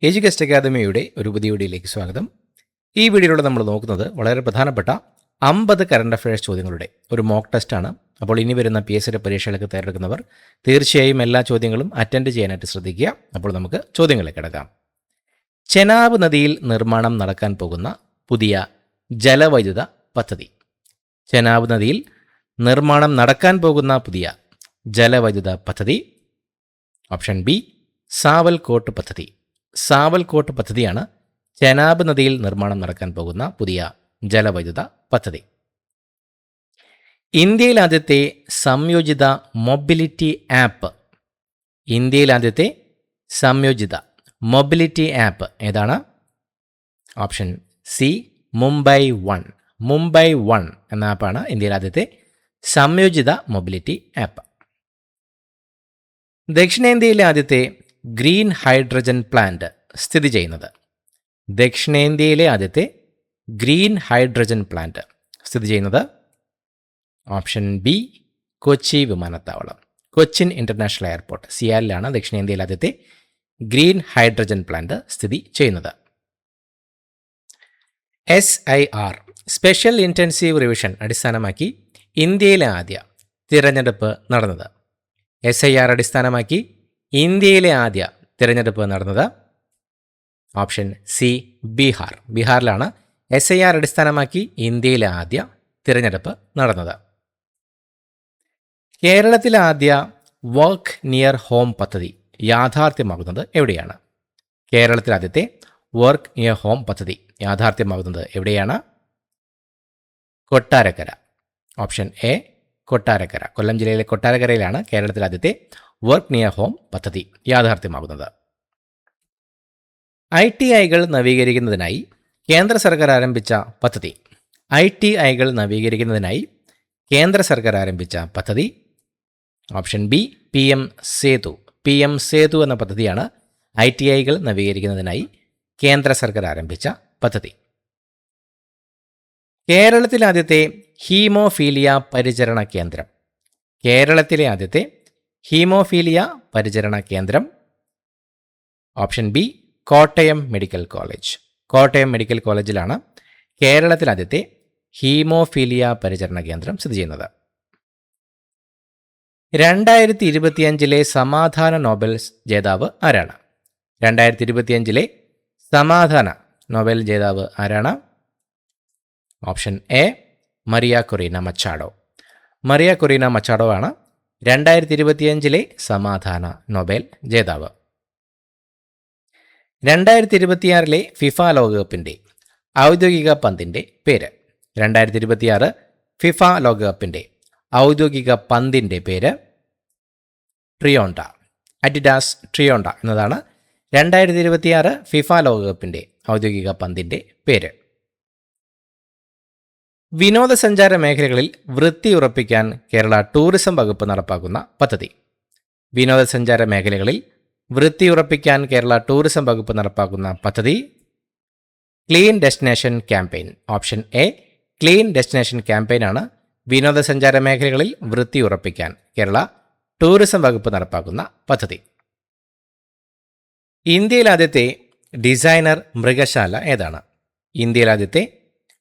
എഡ്യൂകസ്റ്റ് അക്കാദമിയുടെ ഒരു പുതിയ വീഡിയോയിലേക്ക് സ്വാഗതം. ഈ വീഡിയോയിലൂടെ നമ്മൾ നോക്കുന്നത് വളരെ പ്രധാനപ്പെട്ട 50 കറണ്ട് അഫയേഴ്സ് ചോദ്യങ്ങളുടെ ഒരു മോക്ക് ടെസ്റ്റാണ്. അപ്പോൾ ഇനി വരുന്ന PSC പരീക്ഷകൾക്ക് തയ്യാറെടുക്കുന്നവർ തീർച്ചയായും എല്ലാ ചോദ്യങ്ങളും അറ്റൻഡ് ചെയ്യാനായിട്ട് ശ്രദ്ധിക്കുക. അപ്പോൾ നമുക്ക് ചോദ്യങ്ങളിലേക്ക് കിടക്കാം. ചെനാബ് നദിയിൽ നിർമ്മാണം നടക്കാൻ പോകുന്ന പുതിയ ജലവൈദ്യുത പദ്ധതി. ചെനാബ് നദിയിൽ നിർമ്മാണം നടക്കാൻ പോകുന്ന പുതിയ ജലവൈദ്യുത പദ്ധതി. ഓപ്ഷൻ ബി സാവൽകോട്ട് പദ്ധതി. സാവൽകോട്ട് പദ്ധതിയാണ് ചെനാബ് നദിയിൽ നിർമ്മാണം നടക്കാൻ പോകുന്ന പുതിയ ജലവൈദ്യുത പദ്ധതി. ഇന്ത്യയിൽ ആദ്യത്തെ സംയോജിത മൊബിലിറ്റി ആപ്പ്. ഇന്ത്യയിൽ ആദ്യത്തെ സംയോജിത മൊബിലിറ്റി ആപ്പ് ഏതാണ്? Option C Mumbai one. Mumbai one എന്ന ആപ്പാണ് ഇന്ത്യയിൽ ആദ്യത്തെ സംയോജിത മൊബിലിറ്റി ആപ്പ്. ദക്ഷിണേന്ത്യയിലെ ആദ്യത്തെ ഗ്രീൻ ഹൈഡ്രജൻ പ്ലാന്റ് സ്ഥിതി ചെയ്യുന്നത്. ദക്ഷിണേന്ത്യയിലെ ആദ്യത്തെ ഗ്രീൻ ഹൈഡ്രജൻ പ്ലാന്റ് സ്ഥിതി ചെയ്യുന്നത് ഓപ്ഷൻ ബി കൊച്ചി വിമാനത്താവളം. കൊച്ചിൻ ഇൻ്റർനാഷണൽ എയർപോർട്ട് സിയാലിലാണ് ദക്ഷിണേന്ത്യയിലെ ആദ്യത്തെ ഗ്രീൻ ഹൈഡ്രജൻ പ്ലാന്റ് സ്ഥിതി ചെയ്യുന്നത്. SIR സ്പെഷ്യൽ ഇൻറ്റൻസീവ് റിവിഷൻ അടിസ്ഥാനമാക്കി ഇന്ത്യയിലെ ആദ്യ തിരഞ്ഞെടുപ്പ് നടന്നത്. SIR അടിസ്ഥാനമാക്കി ഇന്ത്യയിലെ ആദ്യ തിരഞ്ഞെടുപ്പ് നടന്നത് ഓപ്ഷൻ സി ബീഹാർ. ബീഹാറിലാണ് SIR അടിസ്ഥാനമാക്കി ഇന്ത്യയിലെ ആദ്യ തിരഞ്ഞെടുപ്പ് നടന്നത്. കേരളത്തിലെ ആദ്യ വർക്ക് നിയർ ഹോം പദ്ധതി യാഥാർത്ഥ്യമാകുന്നത് എവിടെയാണ്? കേരളത്തിലെ ആദ്യത്തെ വർക്ക് നിയർ ഹോം പദ്ധതി യാഥാർത്ഥ്യമാകുന്നത് എവിടെയാണ്? കൊട്ടാരക്കര. Option A Kottarakkara. കൊല്ലം ജില്ലയിലെ കൊട്ടാരക്കരയിലാണ് കേരളത്തിലെ ആദ്യത്തെ വർക്ക് നിയർ ഹോം പദ്ധതി യാഥാർത്ഥ്യമാകുന്നത്. ITIകൾ നവീകരിക്കുന്നതിനായി കേന്ദ്ര സർക്കാർ ആരംഭിച്ച പദ്ധതി. ITIകൾ നവീകരിക്കുന്നതിനായി കേന്ദ്ര സർക്കാർ ആരംഭിച്ച പദ്ധതി option B PM Setu. PM Setu എന്ന പദ്ധതിയാണ് ITIകൾ നവീകരിക്കുന്നതിനായി കേന്ദ്ര സർക്കാർ ആരംഭിച്ച പദ്ധതി. കേരളത്തിലെ ആദ്യത്തെ ഹീമോഫീലിയ പരിചരണ കേന്ദ്രം. കേരളത്തിലെ ആദ്യത്തെ ഹീമോഫീലിയ പരിചരണ കേന്ദ്രം option B Kottayam medical college. Kottayam medical കോളേജിലാണ് കേരളത്തിൽ ആദ്യത്തെ ഹീമോഫീലിയ പരിചരണ കേന്ദ്രം സ്ഥിതി ചെയ്യുന്നത്. 2025 സമാധാന നോബൽ ജേതാവ് ആരാണ്? 2025 സമാധാന നോബൽ ജേതാവ് ആരാണ്? Option A Maria Corina Machado. Maria Corina Machado ആണ് 2025 സമാധാന നോബൽ ജേതാവ്. 2026 ഫിഫ ലോകകപ്പിൻ്റെ ഔദ്യോഗിക പന്തിൻ്റെ പേര്. 2026 ഫിഫ ലോകകപ്പിൻ്റെ ഔദ്യോഗിക പന്തിൻ്റെ പേര് ട്രിയോണ്ട. അഡിഡാസ് ട്രിയോണ്ട എന്നതാണ് 2026 ഫിഫ ലോകകപ്പിൻ്റെ ഔദ്യോഗിക പന്തിൻ്റെ പേര്. വിനോദസഞ്ചാര മേഖലകളിൽ വൃത്തി ഉറപ്പിക്കാൻ കേരള ടൂറിസം വകുപ്പ് നടപ്പാക്കുന്ന പദ്ധതി. വിനോദസഞ്ചാര മേഖലകളിൽ വൃത്തി ഉറപ്പിക്കാൻ കേരള ടൂറിസം വകുപ്പ് നടപ്പാക്കുന്ന പദ്ധതി clean destination campaign. Option A clean destination ക്യാമ്പയിനാണ് വിനോദസഞ്ചാര മേഖലകളിൽ വൃത്തി ഉറപ്പിക്കാൻ കേരള ടൂറിസം വകുപ്പ് നടപ്പാക്കുന്ന പദ്ധതി. ഇന്ത്യയിൽ ആദ്യത്തെ ഡിസൈനർ മൃഗശാല ഏതാണ്? ഇന്ത്യയിൽ ആദ്യത്തെ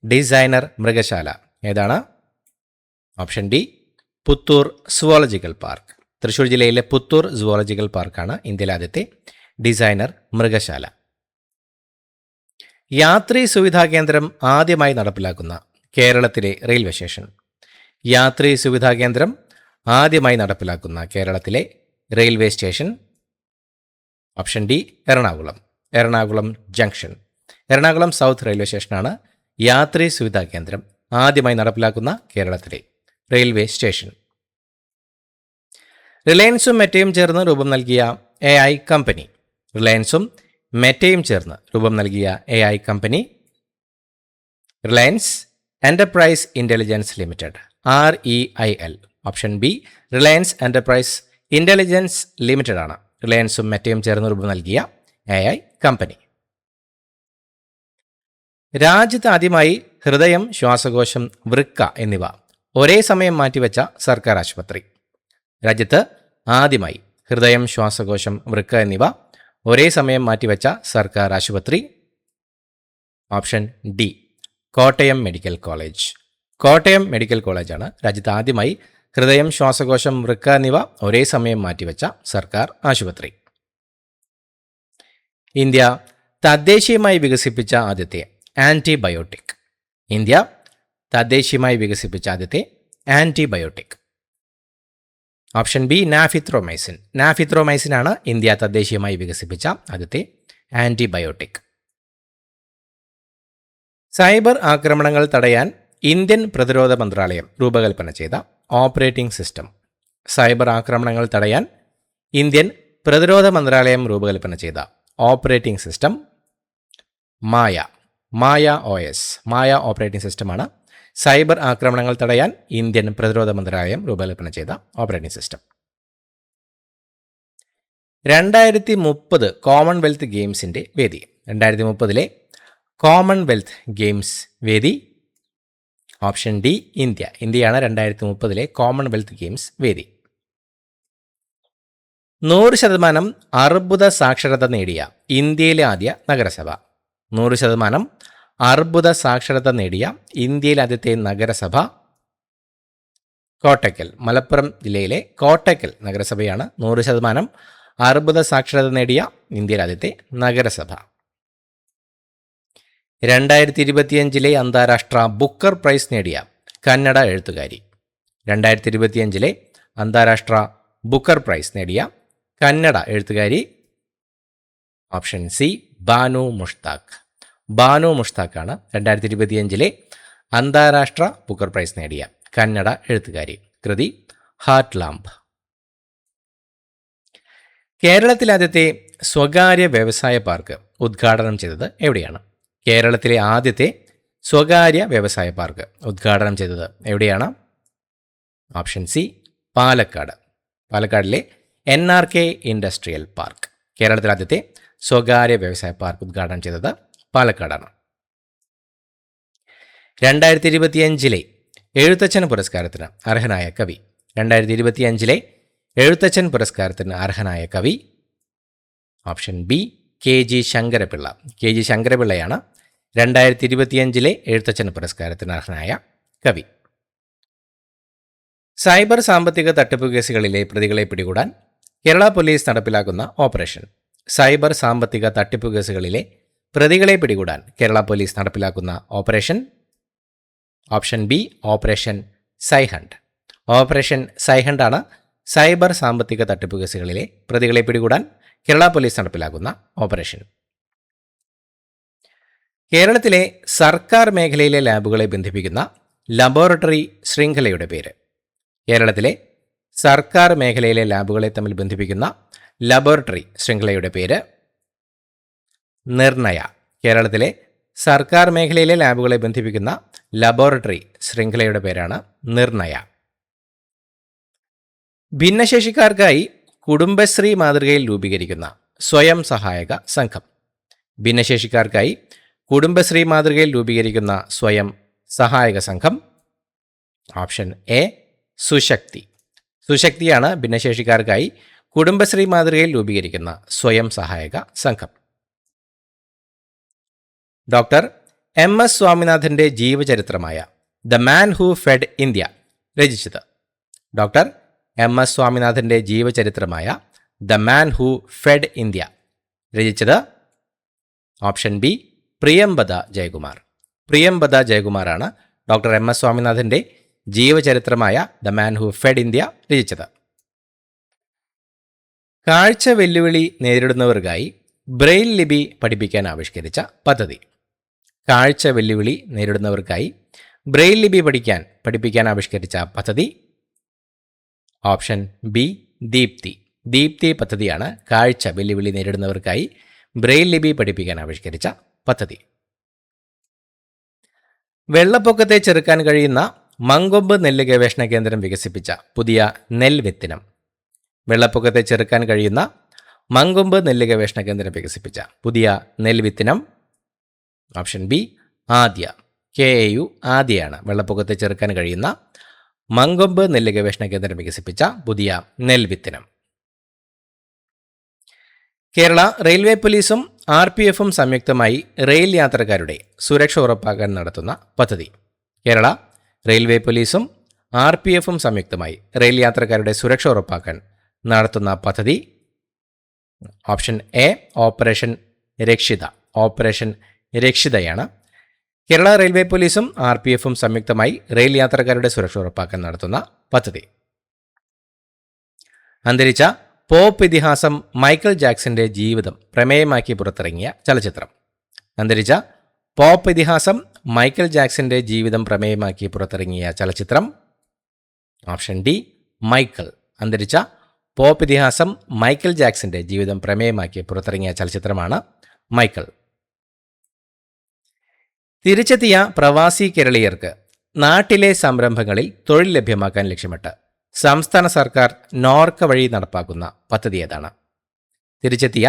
ഡിസൈനർ മൃഗശാല ഏതാണ്? Option D Puthur zoological park. Thrissur ജില്ലയിലെ പുത്തൂർ സുവോളജിക്കൽ പാർക്കാണ് ഇന്ത്യയിലെ ആദ്യത്തെ ഡിസൈനർ മൃഗശാല. യാത്രീ സുവിധാ കേന്ദ്രം ആദ്യമായി നടപ്പിലാക്കുന്ന കേരളത്തിലെ റെയിൽവേ സ്റ്റേഷൻ. യാത്രീ സുവിധാ കേന്ദ്രം ആദ്യമായി നടപ്പിലാക്കുന്ന കേരളത്തിലെ railway station option D Ernakulam. Ernakulam junction. Ernakulam south railway സ്റ്റേഷനാണ് യാത്രീ സുവിധാ കേന്ദ്രം ആദ്യമായി നടപ്പിലാക്കുന്ന കേരളത്തിലെ റെയിൽവേ സ്റ്റേഷൻ. റിലയൻസും മെറ്റയും ചേർന്ന് രൂപം നൽകിയ AI കമ്പനി. റിലയൻസും മെറ്റയും ചേർന്ന് രൂപം നൽകിയ AI company Reliance enterprise intelligence limited. REIL. Option B Reliance enterprise intelligence limited ആണ് റിലയൻസും മെറ്റയും ചേർന്ന് രൂപം നൽകിയ AI കമ്പനി. രാജ്യത്ത് ആദ്യമായി ഹൃദയം, ശ്വാസകോശം, വൃക്ക എന്നിവ ഒരേ സമയം മാറ്റിവെച്ച സർക്കാർ ആശുപത്രി. രാജ്യത്ത് ആദ്യമായി ഹൃദയം, ശ്വാസകോശം, വൃക്ക എന്നിവ ഒരേ സമയം മാറ്റിവെച്ച സർക്കാർ ആശുപത്രി? Option D, Kottayam medical college. Kottayam medical കോളേജാണ് രാജ്യത്ത് ആദ്യമായി ഹൃദയം, ശ്വാസകോശം, വൃക്ക എന്നിവ ഒരേ സമയം മാറ്റിവെച്ച സർക്കാർ ആശുപത്രി. ഇന്ത്യ തദ്ദേശീയമായി വികസിപ്പിച്ച ആദ്യത്തെ ആൻറ്റിബയോട്ടിക്. ഇന്ത്യ തദ്ദേശീയമായി വികസിപ്പിച്ച ആദ്യത്തെ ആൻറ്റിബയോട്ടിക്. Option B, nafithromycin. നാഫിത്രോമൈസിനാണ് ഇന്ത്യ തദ്ദേശീയമായി വികസിപ്പിച്ച ആദ്യത്തെ ആൻറ്റിബയോട്ടിക്. സൈബർ ആക്രമണങ്ങൾ തടയാൻ ഇന്ത്യൻ പ്രതിരോധ മന്ത്രാലയം രൂപകൽപ്പന ചെയ്ത ഓപ്പറേറ്റിംഗ് സിസ്റ്റം. സൈബർ ആക്രമണങ്ങൾ തടയാൻ ഇന്ത്യൻ പ്രതിരോധ മന്ത്രാലയം രൂപകൽപ്പന ചെയ്ത ഓപ്പറേറ്റിംഗ് സിസ്റ്റം മായ OS. മായ ഓപ്പറേറ്റിംഗ് സിസ്റ്റമാണ് സൈബർ ആക്രമണങ്ങൾ തടയാൻ ഇന്ത്യൻ പ്രതിരോധ മന്ത്രാലയം രൂപകൽപ്പന ചെയ്ത ഓപ്പറേറ്റിംഗ് സിസ്റ്റം. 2030 കോമൺവെൽത്ത് ഗെയിംസിൻ്റെ വേദി. 2030 കോമൺവെൽത്ത് ഗെയിംസ് വേദി? Option D, India. ഇന്ത്യയാണ് 2030 കോമൺവെൽത്ത് ഗെയിംസ് വേദി. 100% അർബുദ സാക്ഷരത നേടിയ ഇന്ത്യയിലെ ആദ്യ നഗരസഭ. 100% അർബുദ സാക്ഷരത നേടിയ ഇന്ത്യയിലെ ആദ്യത്തെ നഗരസഭ കോട്ടയ്ക്കൽ. മലപ്പുറം ജില്ലയിലെ കോട്ടയ്ക്കൽ നഗരസഭയാണ് 100% അർബുദ സാക്ഷരത നേടിയ ഇന്ത്യയിലെ ആദ്യത്തെ നഗരസഭ. 2025 അന്താരാഷ്ട്ര ബുക്കർ പ്രൈസ് നേടിയ കന്നഡ എഴുത്തുകാരി. 2025 അന്താരാഷ്ട്ര ബുക്കർ പ്രൈസ് നേടിയ കന്നഡ എഴുത്തുകാരി? Option C, Banu Mushtaq. ബാനു മുഷ്താഖാണ് 2025 അന്താരാഷ്ട്ര ബുക്കർ പ്രൈസ് നേടിയ കന്നഡ എഴുത്തുകാരി. കൃതി ഹാർട്ട് ലാംബ്. കേരളത്തിലെ ആദ്യത്തെ സ്വകാര്യ വ്യവസായ പാർക്ക് ഉദ്ഘാടനം ചെയ്തത് എവിടെയാണ്? കേരളത്തിലെ ആദ്യത്തെ സ്വകാര്യ വ്യവസായ പാർക്ക് ഉദ്ഘാടനം ചെയ്തത് എവിടെയാണ്? Option C, Palakkad. പാലക്കാടിലെ NRK ഇൻഡസ്ട്രിയൽ പാർക്ക്. കേരളത്തിലെ ആദ്യത്തെ സ്വകാര്യ വ്യവസായ പാർക്ക് ഉദ്ഘാടനം ചെയ്തത് പാലക്കാടാണ്. 2025 എഴുത്തച്ഛൻ പുരസ്കാരത്തിന് അർഹനായ കവി. 2025 എഴുത്തച്ഛൻ പുരസ്കാരത്തിന് അർഹനായ കവി? Option B, KG Sankara Pillai. KG ശങ്കരപിള്ളയാണ് 2025 Ezhuthachan പുരസ്കാരത്തിന് അർഹനായ കവി. സൈബർ സാമ്പത്തിക തട്ടിപ്പ് കേസുകളിലെ പ്രതികളെ പിടികൂടാൻ കേരള പോലീസ് നടപ്പിലാക്കുന്ന ഓപ്പറേഷൻ. സൈബർ സാമ്പത്തിക തട്ടിപ്പ് കേസുകളിലെ പ്രതികളെ പിടികൂടാൻ കേരള പോലീസ് നടപ്പിലാക്കുന്ന operation? Option B, operation സൈഹണ്ട്. Operation സൈഹണ്ട് ആണ് സൈബർ സാമ്പത്തിക തട്ടിപ്പ് കേസുകളിലെ പ്രതികളെ പിടികൂടാൻ കേരള പോലീസ് നടപ്പിലാക്കുന്ന ഓപ്പറേഷൻ. കേരളത്തിലെ സർക്കാർ മേഖലയിലെ ലാബുകളെ ബന്ധിപ്പിക്കുന്ന ലബോറട്ടറി ശൃംഖലയുടെ പേര്? കേരളത്തിലെ സർക്കാർ മേഖലയിലെ ലാബുകളെ തമ്മിൽ ബന്ധിപ്പിക്കുന്ന ലബോറട്ടറി ശൃംഖലയുടെ പേര്? നിർണയ. കേരളത്തിലെ സർക്കാർ മേഖലയിലെ ലാബുകളെ ബന്ധിപ്പിക്കുന്ന ലബോറട്ടറി ശൃംഖലയുടെ പേരാണ് നിർണയ. ഭിന്നശേഷിക്കാർക്കായി കുടുംബശ്രീ മാതൃകയിൽ രൂപീകരിക്കുന്ന സ്വയം സഹായക സംഘം. ഭിന്നശേഷിക്കാർക്കായി കുടുംബശ്രീ മാതൃകയിൽ രൂപീകരിക്കുന്ന സ്വയം സഹായക സംഘം? Option A, Sushakti. സുശക്തിയാണ് ഭിന്നശേഷിക്കാർക്കായി കുടുംബശ്രീ മാതൃകയിൽ രൂപീകരിക്കുന്ന സ്വയം സഹായക സംഘം. ഡോക്ടർ MS സ്വാമിനാഥൻ്റെ ജീവചരിത്രമായ the man who fed India രചിച്ചത്? ഡോക്ടർ MS സ്വാമിനാഥൻ്റെ ജീവചരിത്രമായ the man who fed India രചിച്ചത്? Option B, Priyamvada Jayakumar. പ്രിയംവദ ജയകുമാറാണ് ഡോക്ടർ MS സ്വാമിനാഥൻ്റെ ജീവചരിത്രമായ the man who fed India രചിച്ചത്. കാഴ്ച വെല്ലുവിളി നേരിടുന്നവർക്കായി ബ്രെയിൽ ലിപി പഠിപ്പിക്കാൻ ആവിഷ്കരിച്ച പദ്ധതി. കാഴ്ച വെല്ലുവിളി നേരിടുന്നവർക്കായി ബ്രെയിൽ ലിപി പഠിപ്പിക്കാൻ ആവിഷ്കരിച്ച പദ്ധതി? Option B, Deepthi. ദീപ്തി പദ്ധതിയാണ് കാഴ്ച വെല്ലുവിളി നേരിടുന്നവർക്കായി ബ്രെയിൽ ലിപി പഠിപ്പിക്കാൻ ആവിഷ്കരിച്ച പദ്ധതി. വെള്ളപ്പൊക്കത്തെ ചെറുക്കാൻ കഴിയുന്ന മങ്കൊമ്പ് നെല്ല് ഗവേഷണ കേന്ദ്രം വികസിപ്പിച്ച പുതിയ നെൽവിത്തിനം. വെള്ളപ്പൊക്കത്തെ ചെറുക്കാൻ കഴിയുന്ന മങ്കൊമ്പ് നെല്ല് ഗവേഷണ കേന്ദ്രം വികസിപ്പിച്ച പുതിയ നെൽവിത്തിനം? ഓപ്ഷൻ ബി, ആദ്യ. KAU ആദ്യയാണ് വെള്ളപ്പൊക്കത്തെ ചെറുക്കാൻ കഴിയുന്ന മങ്കൊമ്പ് നെല്ല് ഗവേഷണ കേന്ദ്രം വികസിപ്പിച്ച പുതിയ നെൽവിത്തിനം. കേരള റെയിൽവേ പോലീസും RPFും സംയുക്തമായി റെയിൽ യാത്രക്കാരുടെ സുരക്ഷ ഉറപ്പാക്കാൻ നടത്തുന്ന പദ്ധതി. കേരള റെയിൽവേ പോലീസും RPFും സംയുക്തമായി റെയിൽ യാത്രക്കാരുടെ സുരക്ഷ ഉറപ്പാക്കാൻ നടത്തുന്ന പദ്ധതി. Option A operation Rakshita. Operation രക്ഷിതയാണ്. കേരള റെയിൽവേ പോലീസും RPFും സംയുക്തമായി റെയിൽ യാത്രക്കാരുടെ സുരക്ഷ ഉറപ്പാക്കാൻ നടത്തുന്ന പദ്ധതി. അന്തരിച്ച പോപ്പ് ഇതിഹാസം മൈക്കിൾ ജാക്സന്റെ ജീവിതം പ്രമേയമാക്കി പുറത്തിറങ്ങിയ ചലച്ചിത്രം. അന്തരിച്ച പോപ്പ് ഇതിഹാസം മൈക്കിൾ ജാക്സന്റെ ജീവിതം പ്രമേയമാക്കി പുറത്തിറങ്ങിയ ചലച്ചിത്രം. Option D Michael. അന്തരിച്ച പോപ്പ് ഇതിഹാസം മൈക്കിൾ ജാക്സന്റെ ജീവിതം പ്രമേയമാക്കി പുറത്തിറങ്ങിയ ചലച്ചിത്രമാണ് മൈക്കിൾ. തിരിച്ചെത്തിയ പ്രവാസി കേരളീയർക്ക് നാട്ടിലെ സംരംഭങ്ങളിൽ തൊഴിൽ ലഭ്യമാക്കാൻ ലക്ഷ്യമിട്ട് സംസ്ഥാന സർക്കാർ നോർക്ക വഴി നടപ്പാക്കുന്ന പദ്ധതി ഏതാണ്? തിരിച്ചെത്തിയ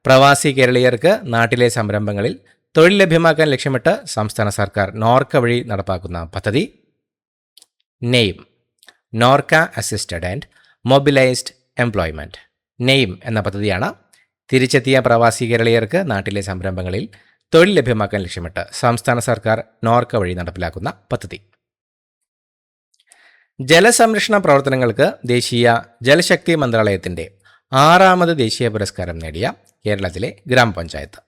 പ്രവാസി കേരളീയർക്ക് നാട്ടിലെ സംരംഭങ്ങളിൽ തൊഴിൽ ലഭ്യമാക്കാൻ ലക്ഷ്യമിട്ട് സംസ്ഥാന സർക്കാർ നോർക്ക വഴി നടപ്പാക്കുന്ന പദ്ധതി. Name. Norka assisted and mobilised employment. Name എന്ന പദ്ധതിയാണ് തിരിച്ചെത്തിയ പ്രവാസി കേരളീയർക്ക് നാട്ടിലെ സംരംഭങ്ങളിൽ തൊഴിൽ ലഭ്യമാക്കാൻ ലക്ഷ്യമിട്ട് സംസ്ഥാന സർക്കാർ നോർക്ക വഴി നടപ്പിലാക്കുന്ന പദ്ധതി. ജലസംരക്ഷണ പ്രവർത്തനങ്ങൾക്ക് ദേശീയ ജലശക്തി മന്ത്രാലയത്തിൻ്റെ 6ാമത് ദേശീയ പുരസ്കാരം നേടിയ കേരളത്തിലെ ഗ്രാമപഞ്ചായത്ത്.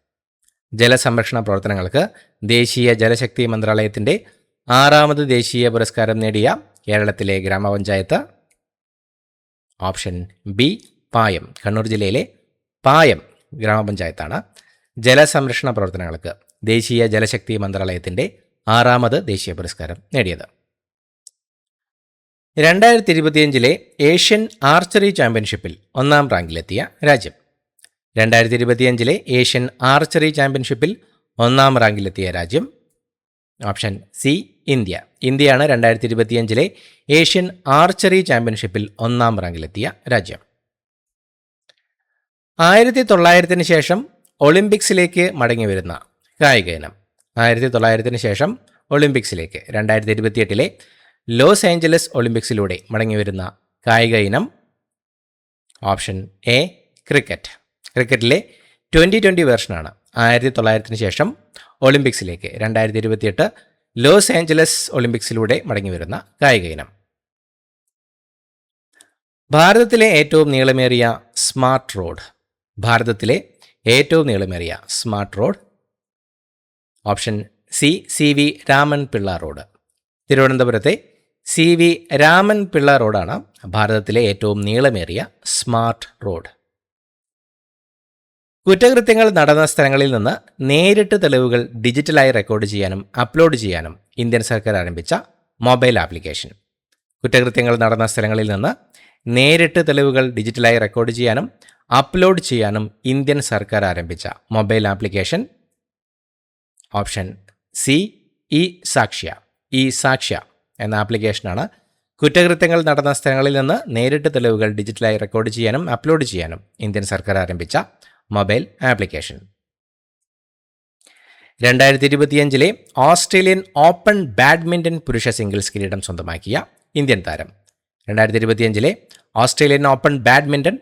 ജലസംരക്ഷണ പ്രവർത്തനങ്ങൾക്ക് ദേശീയ ജലശക്തി മന്ത്രാലയത്തിൻ്റെ 6ാമത് ദേശീയ പുരസ്കാരം നേടിയ കേരളത്തിലെ ഗ്രാമപഞ്ചായത്ത്. ഓപ്ഷൻ ബി പായം. കണ്ണൂർ ജില്ലയിലെ പായം ഗ്രാമപഞ്ചായത്താണ് ജലസംരക്ഷണ പ്രവർത്തനങ്ങൾക്ക് ദേശീയ ജലശക്തി മന്ത്രാലയത്തിൻ്റെ 6ാമത് ദേശീയ പുരസ്കാരം നേടിയത്. 2025 ഏഷ്യൻ ആർച്ചറി ചാമ്പ്യൻഷിപ്പിൽ 1ാം റാങ്കിലെത്തിയ രാജ്യം. 2025 ഏഷ്യൻ ആർച്ചറി ചാമ്പ്യൻഷിപ്പിൽ 1ാം റാങ്കിലെത്തിയ രാജ്യം. Option C India. ഇന്ത്യയാണ് 2025 ഏഷ്യൻ ആർച്ചറി ചാമ്പ്യൻഷിപ്പിൽ 1ാം റാങ്കിലെത്തിയ രാജ്യം. 1900-ന് ശേഷം ഒളിമ്പിക്സിലേക്ക് മടങ്ങിവരുന്ന കായിക ഇനം. 1900-ന് ശേഷം ഒളിമ്പിക്സിലേക്ക് 2028 ലോസ് ഏഞ്ചലസ് ഒളിമ്പിക്സിലൂടെ മടങ്ങിവരുന്ന കായിക ഇനം. Option A cricket. ക്രിക്കറ്റിലെ 2020 വേർഷനാണ് 1900-ന് ശേഷം ഒളിമ്പിക്സിലേക്ക് 2028 ലോസ് ഏഞ്ചലസ് ഒളിമ്പിക്സിലൂടെ മടങ്ങിവരുന്ന കായിക ഇനം. ഭാരതത്തിലെ ഏറ്റവും നീളമേറിയ സ്മാർട്ട് റോഡ്. ഭാരതത്തിലെ ഏറ്റവും നീളമേറിയ smart road. Option C CV Raman Pillai road. തിരുവനന്തപുരത്തെ CV രാമൻ പിള്ള റോഡാണ് ഭാരതത്തിലെ ഏറ്റവും നീളമേറിയ സ്മാർട്ട് റോഡ്. കുറ്റകൃത്യങ്ങൾ നടന്ന സ്ഥലങ്ങളിൽ നിന്ന് നേരിട്ട് തെളിവുകൾ ഡിജിറ്റലായി റെക്കോർഡ് ചെയ്യാനും അപ്ലോഡ് ചെയ്യാനും ഇന്ത്യൻ സർക്കാർ ആരംഭിച്ച മൊബൈൽ ആപ്ലിക്കേഷൻ. കുറ്റകൃത്യങ്ങൾ നടന്ന സ്ഥലങ്ങളിൽ നിന്ന് നേരിട്ട് തെളിവുകൾ ഡിജിറ്റലായി റെക്കോർഡ് ചെയ്യാനും അപ്ലോഡ് ചെയ്യാനും ഇന്ത്യൻ സർക്കാർ ആരംഭിച്ച mobile application. Option C Sakshya. Sakshya എന്ന ആപ്ലിക്കേഷനാണ് കുറ്റകൃത്യങ്ങൾ നടന്ന സ്ഥലങ്ങളിൽ നിന്ന് നേരിട്ട് തെളിവുകൾ ഡിജിറ്റലായി റെക്കോർഡ് ചെയ്യാനും അപ്ലോഡ് ചെയ്യാനും ഇന്ത്യൻ സർക്കാർ ആരംഭിച്ച mobile application. 2025 Australian open badminton പുരുഷ സിംഗിൾസ് കിരീടം സ്വന്തമാക്കിയ ഇന്ത്യൻ താരം. 2025 ഓസ്ട്രേലിയൻ ഓപ്പൺ ബാഡ്മിൻ്റൺ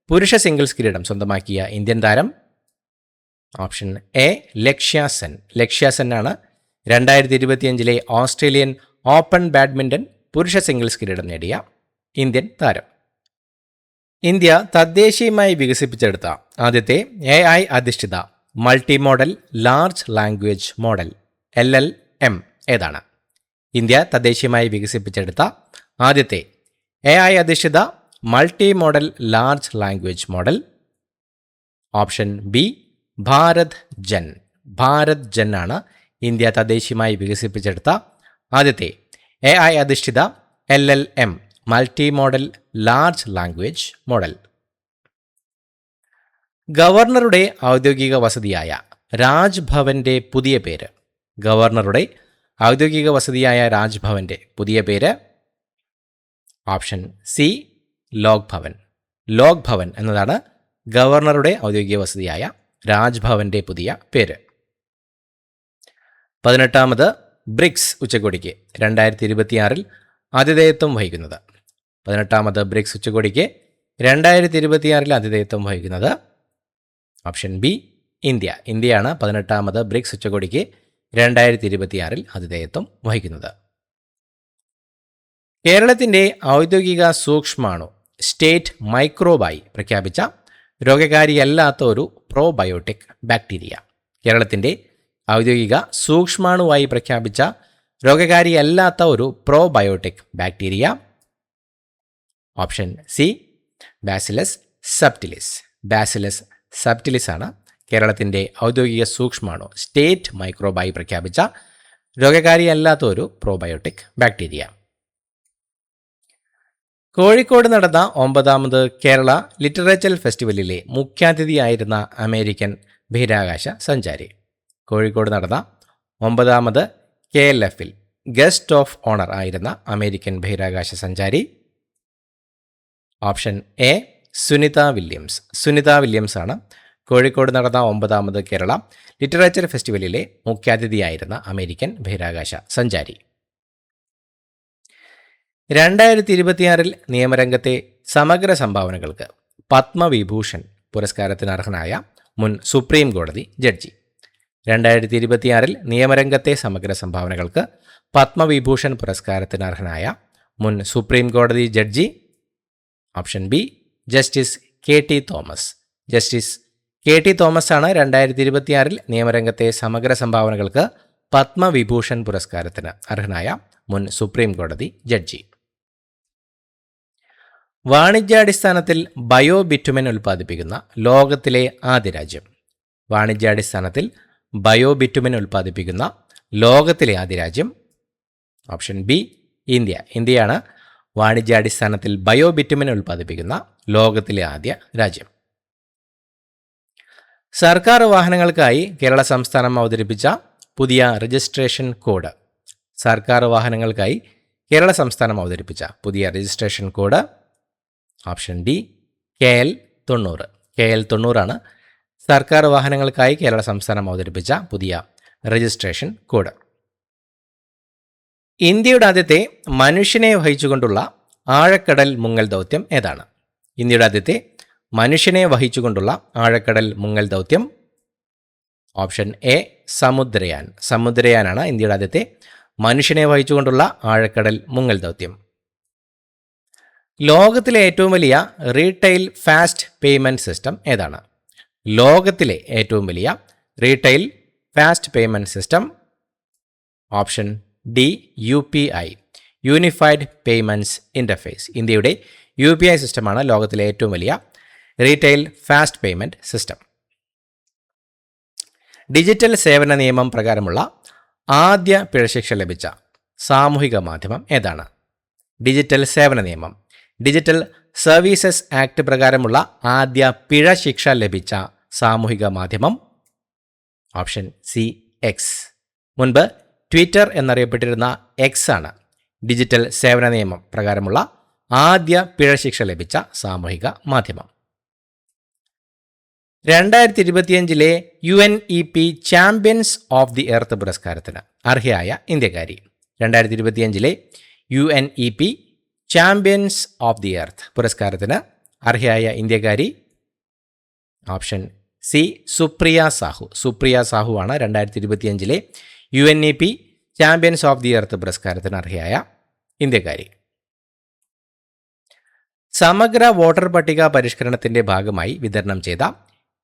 പുരുഷ സിംഗിൾസ് കിരീടം സ്വന്തമാക്കിയ ഇന്ത്യൻ താരം. Option A Lakshya Sen. ലക്ഷ്യ സെന്നാണ് 2025 ഓസ്ട്രേലിയൻ ഓപ്പൺ ബാഡ്മിൻ്റൺ പുരുഷ സിംഗിൾസ് കിരീടം നേടിയ ഇന്ത്യൻ താരം. ഇന്ത്യ തദ്ദേശീയമായി വികസിപ്പിച്ചെടുത്ത ആദ്യത്തെ AI അധിഷ്ഠിത multi model large language model LLM ഏതാണ്? ഇന്ത്യ തദ്ദേശീയമായി വികസിപ്പിച്ചെടുത്ത ആദ്യത്തെ AI അധിഷ്ഠിത multi model large language model. Option B Bharat Jan. Bharat Jan ആണ് ഇന്ത്യ തദ്ദേശീയമായി വികസിപ്പിച്ചെടുത്ത ആദ്യത്തെ AI അധിഷ്ഠിത LLM multi model large language model. ഗവർണറുടെ ഔദ്യോഗിക വസതിയായ രാജ്ഭവന്റെ പുതിയ പേര്. ഗവർണറുടെ ഔദ്യോഗിക വസതിയായ രാജ്ഭവന്റെ പുതിയ പേര്. ഓപ്ഷൻ സി ലോക് ഭവൻ. ലോക് ഭവൻ എന്നതാണ് ഗവർണറുടെ ഔദ്യോഗിക വസതിയായ രാജ്ഭവന്റെ പുതിയ പേര്. 18ാമത് ബ്രിക്സ് ഉച്ചകോടിക്ക് 2026 ആതിഥേയത്വം വഹിക്കുന്നത്. 18ാമത് ബ്രിക്സ് ഉച്ചകോടിക്ക് 2026 ആതിഥേയത്വം വഹിക്കുന്നത് ഓപ്ഷൻ ബി ഇന്ത്യ. ഇന്ത്യയാണ് 18ാമത് ബ്രിക്സ് ഉച്ചകോടിക്ക് 2026 ആതിഥേയത്വം വഹിക്കുന്നത്. കേരളത്തിൻ്റെ ഔദ്യോഗിക സൂക്ഷ്മാണു സ്റ്റേറ്റ് മൈക്രോബായി പ്രഖ്യാപിച്ച രോഗകാരിയല്ലാത്ത ഒരു പ്രോബയോട്ടിക് ബാക്ടീരിയ. കേരളത്തിൻ്റെ ഔദ്യോഗിക സൂക്ഷ്മാണുവായി പ്രഖ്യാപിച്ച രോഗകാരിയല്ലാത്ത ഒരു probiotic bacteria. Option C bacillus subtilis. Bacillus subtilis ആണ് കേരളത്തിൻ്റെ ഔദ്യോഗിക സൂക്ഷ്മാണു സ്റ്റേറ്റ് മൈക്രോബായി പ്രഖ്യാപിച്ച രോഗകാരിയല്ലാത്ത ഒരു പ്രോബയോട്ടിക് ബാക്ടീരിയ. കോഴിക്കോട് നടന്ന 9ാമത് കേരള ലിറ്ററേച്ചർ ഫെസ്റ്റിവലിലെ മുഖ്യാതിഥിയായിരുന്ന അമേരിക്കൻ ബഹിരാകാശ സഞ്ചാരി. കോഴിക്കോട് നടന്ന 9ാമത് KLFൽ ഗസ്റ്റ് ഓഫ് ഓണർ ആയിരുന്ന അമേരിക്കൻ ബഹിരാകാശ സഞ്ചാരി. Option A Sunita Williams. Sunita Williams ആണ് കോഴിക്കോട് നടന്ന 9ാമത് കേരള ലിറ്ററേച്ചർ ഫെസ്റ്റിവലിലെ മുഖ്യാതിഥിയായിരുന്ന അമേരിക്കൻ ബഹിരാകാശ സഞ്ചാരി. 2026 നിയമരംഗത്തെ സമഗ്ര സംഭാവനകൾക്ക് പത്മവിഭൂഷൺ പുരസ്കാരത്തിന് അർഹനായ മുൻ സുപ്രീം കോടതി ജഡ്ജി. 2026 നിയമരംഗത്തെ സമഗ്ര സംഭാവനകൾക്ക് പത്മവിഭൂഷൺ പുരസ്കാരത്തിന് അർഹനായ മുൻ സുപ്രീം കോടതി judge. Option B justice KT Thomas. Justice KT Thomas ആണ് 2026 നിയമരംഗത്തെ സമഗ്ര സംഭാവനകൾക്ക് പത്മവിഭൂഷൺ പുരസ്കാരത്തിന് അർഹനായ മുൻ സുപ്രീം കോടതി ജഡ്ജി. വാണിജ്യാടിസ്ഥാനത്തിൽ ബയോ ബിറ്റുമിൻ ഉൽപ്പാദിപ്പിക്കുന്ന ലോകത്തിലെ ആദ്യ രാജ്യം. വാണിജ്യാടിസ്ഥാനത്തിൽ ബയോ ബിറ്റുമിൻ ഉൽപ്പാദിപ്പിക്കുന്ന ലോകത്തിലെ ആദ്യ രാജ്യം. Option B India. ഇന്ത്യയാണ് വാണിജ്യാടിസ്ഥാനത്തിൽ ബയോ ബിറ്റുമിൻ ഉൽപ്പാദിപ്പിക്കുന്ന ലോകത്തിലെ ആദ്യ രാജ്യം. സർക്കാർ വാഹനങ്ങൾക്കായി കേരള സംസ്ഥാനം അവതരിപ്പിച്ച പുതിയ രജിസ്ട്രേഷൻ കോഡ്. സർക്കാർ വാഹനങ്ങൾക്കായി കേരള സംസ്ഥാനം അവതരിപ്പിച്ച പുതിയ registration code. Option D KL 90. KL 90 ആണ് സർക്കാർ വാഹനങ്ങൾക്കായി കേരള സംസ്ഥാനം അവതരിപ്പിച്ച പുതിയ രജിസ്ട്രേഷൻ കോഡ്. ഇന്ത്യയുടെ ആദ്യത്തെ മനുഷ്യനെ വഹിച്ചുകൊണ്ടുള്ള ആഴക്കടൽ മുങ്ങൽ ദൗത്യം ഏതാണ്? ഇന്ത്യയുടെ ആദ്യത്തെ മനുഷ്യനെ വഹിച്ചുകൊണ്ടുള്ള ആഴക്കടൽ മുങ്ങൽ ദൗത്യം. Option A Samudrayaan. സമുദ്രയാനാണ് ഇന്ത്യയുടെ ആദ്യത്തെ മനുഷ്യനെ വഹിച്ചുകൊണ്ടുള്ള ആഴക്കടൽ മുങ്ങൽ ദൗത്യം. ലോകത്തിലെ ഏറ്റവും വലിയ റീറ്റെയിൽ ഫാസ്റ്റ് പേയ്മെൻറ്റ് സിസ്റ്റം ഏതാണ്? ലോകത്തിലെ ഏറ്റവും വലിയ retail fast payment system. Option D UPI, unified payments interface. ഇന്ത്യയുടെ UPI സിസ്റ്റമാണ് ലോകത്തിലെ ഏറ്റവും വലിയ retail fast payment system. Digital സേവന നിയമം പ്രകാരമുള്ള ആദ്യ പിഴശിക്ഷ ലഭിച്ച സാമൂഹിക മാധ്യമം ഏതാണ്? ഡിജിറ്റൽ സേവന നിയമം ഡിജിറ്റൽ സർവീസസ് ആക്ട് പ്രകാരമുള്ള ആദ്യ പിഴശിക്ഷ ലഭിച്ച സാമൂഹിക മാധ്യമം. Option C X. മുൻപ് ട്വിറ്റർ എന്നറിയപ്പെട്ടിരുന്ന X ആണ് ഡിജിറ്റൽ സേവന നിയമം പ്രകാരമുള്ള ആദ്യ പിഴശിക്ഷ ലഭിച്ച സാമൂഹിക മാധ്യമം. 2025 UNEP champions of the earth പുരസ്കാരത്തിന് അർഹയായ ഇന്ത്യക്കാരി. 2025 UNEP champions of the earth പുരസ്കാരത്തിന് അർഹയായ ഇന്ത്യക്കാരി. Option C Supriya Sahu. സുപ്രിയ സാഹു ആണ് 2025 UNEP champions of the earth പുരസ്കാരത്തിന് അർഹയായ ഇന്ത്യക്കാരി. സമഗ്ര വോട്ടർ പട്ടിക പരിഷ്കരണത്തിൻ്റെ ഭാഗമായി വിതരണം ചെയ്ത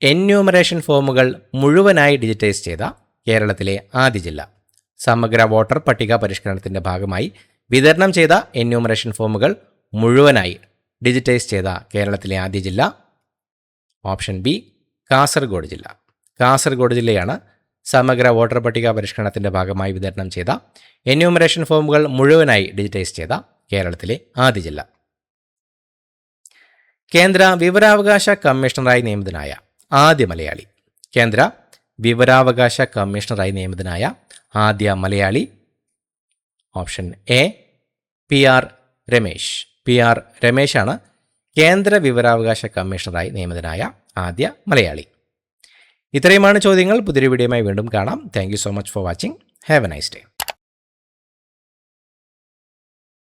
എന്യൂമറേഷൻ ഫോമുകൾ മുഴുവനായി ഡിജിറ്റൈസ് ചെയ്ത കേരളത്തിലെ ആദ്യ ജില്ല. സമഗ്ര വോട്ടർ പട്ടിക പരിഷ്കരണത്തിൻ്റെ ഭാഗമായി വിതരണം ചെയ്ത എന്യൂമറേഷൻ ഫോമുകൾ മുഴുവനായി ഡിജിറ്റൈസ് ചെയ്ത കേരളത്തിലെ ആദ്യ ജില്ല. ഓപ്ഷൻ ബി കാസർഗോഡ് ജില്ല. കാസർഗോഡ് ജില്ലയാണ് സമഗ്ര വോട്ടർ പട്ടിക പരിഷ്കരണത്തിൻ്റെ ഭാഗമായി വിതരണം ചെയ്ത എന്യൂമറേഷൻ ഫോമുകൾ മുഴുവനായി ഡിജിറ്റൈസ് ചെയ്ത കേരളത്തിലെ ആദ്യ ജില്ല. കേന്ദ്ര വിവരാവകാശ കമ്മീഷണറായി നിയമിതനായ ആദ്യ മലയാളി. കേന്ദ്ര വിവരാവകാശ കമ്മീഷണറായി നിയമിതനായ ആദ്യ Malayali. Option A PR Ramesh. PR രമേശാണ് കേന്ദ്ര വിവരാവകാശ കമ്മീഷണറായി നിയമിതനായ ആദ്യ മലയാളി. ഇത്രയുമാണ് ചോദ്യങ്ങൾ. പുതിയൊരു വീഡിയോയുമായി വീണ്ടും കാണാം. Thank you so much for watching. Have A nice day.